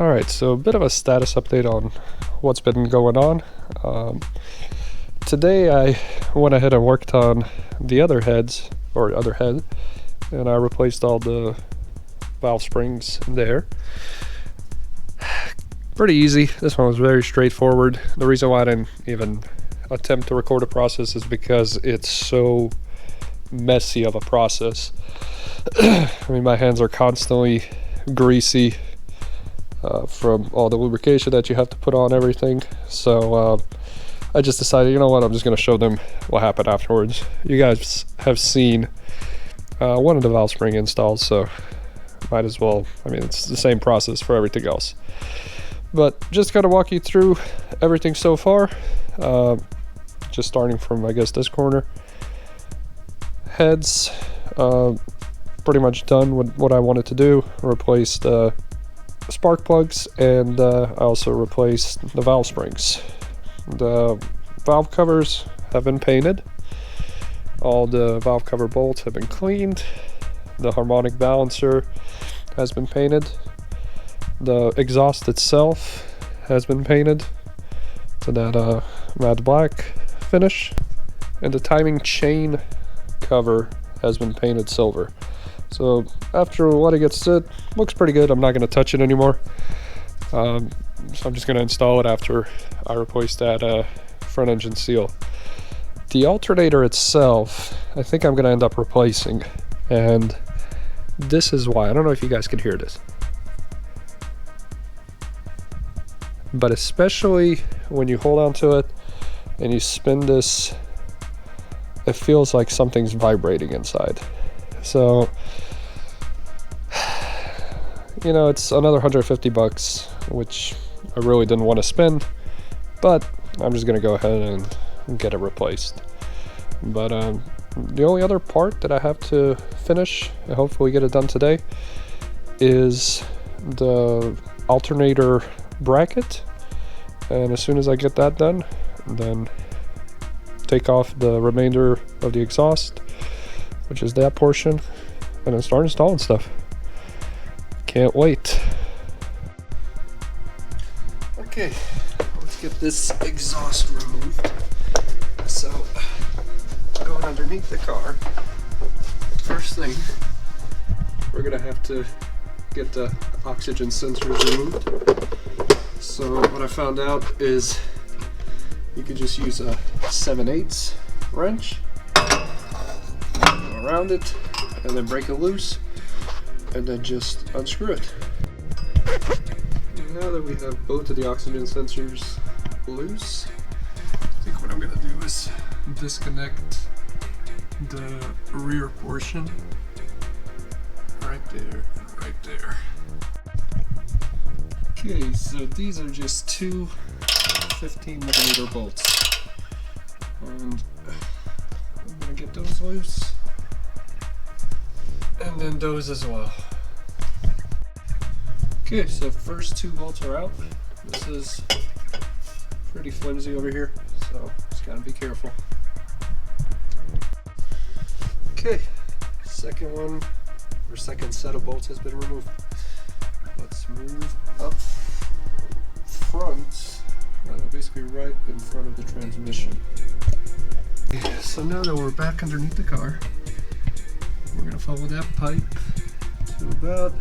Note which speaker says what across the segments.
Speaker 1: Alright, so a bit of a status update on what's been going on. Today I went ahead and worked on the other head, and I replaced all the valve springs there. Pretty easy. This one was very straightforward. The reason why I didn't even attempt to record a process is because it's so messy of a process. I mean, my hands are constantly greasy from all the lubrication that you have to put on everything. So I just decided, you know what, I'm just going to show them what happened afterwards. You guys have seen one of the valve spring installs, so might as well, I mean, it's the same process for everything else. But just going to walk you through everything so far. Just starting from, I guess, this corner. Heads, pretty much done with what I wanted to do. Replaced spark plugs, and I also replaced the valve springs. The valve covers have been painted. All the valve cover bolts have been cleaned. The harmonic balancer has been painted. The exhaust itself has been painted to that matte black finish, and the timing chain cover has been painted silver. So after what it gets to, looks pretty good. I'm not going to touch it anymore. So I'm just going to install it after I replace that front engine seal. The alternator itself, I think I'm going to end up replacing, and this is why. I don't know if you guys can hear this, but especially when you hold on to it and you spin this, it feels like something's vibrating inside. So, you know, it's another 150 bucks, which I really didn't want to spend, but I'm just gonna go ahead and get it replaced. But the only other part that I have to finish, and hopefully get it done today, is the alternator bracket. And as soon as I get that done, then take off the remainder of the exhaust, which is that portion, and then start installing stuff. Can't wait. Okay, let's get this exhaust removed. So, going underneath the car, first thing, we're gonna have to get the oxygen sensors removed. So what I found out is you could just use a 7/8 wrench, go around it, and then break it loose, and then just unscrew it. Now that we have both of the oxygen sensors loose, I think what I'm gonna do is disconnect the rear portion right there and right there. Okay, so these are just two 15mm bolts, and I'm gonna get those loose, and then those as well. Okay, so first two bolts are out. This is pretty flimsy over here, so just gotta be careful. Okay, second set of bolts has been removed. Let's move up front, basically right in front of the transmission. So now that we're back underneath the car, we're gonna follow that pipe to about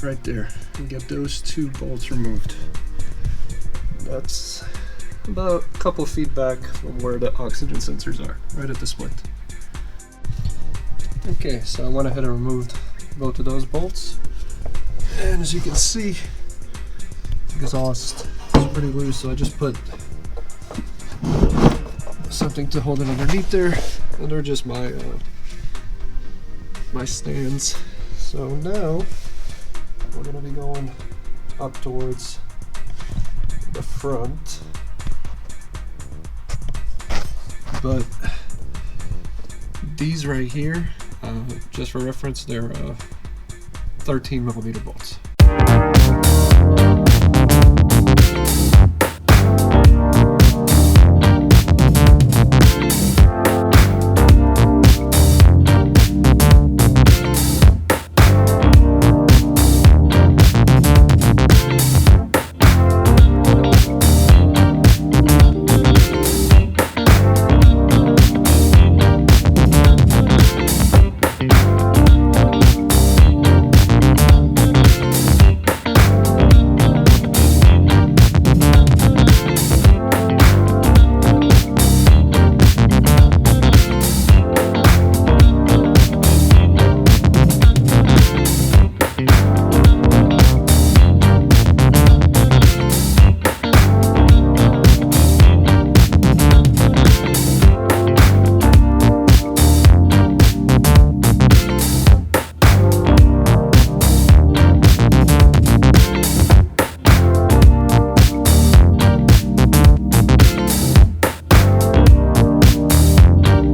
Speaker 1: right there and get those two bolts removed. That's about a couple of feet back from where the oxygen sensors are, right at the split. Okay, so I went ahead and removed both of those bolts, and as you can see, the exhaust is pretty loose, so I just put something to hold it underneath there, and they're just my my stands. So now we're going to be going up towards the front, but these right here, just for reference, they're 13mm bolts.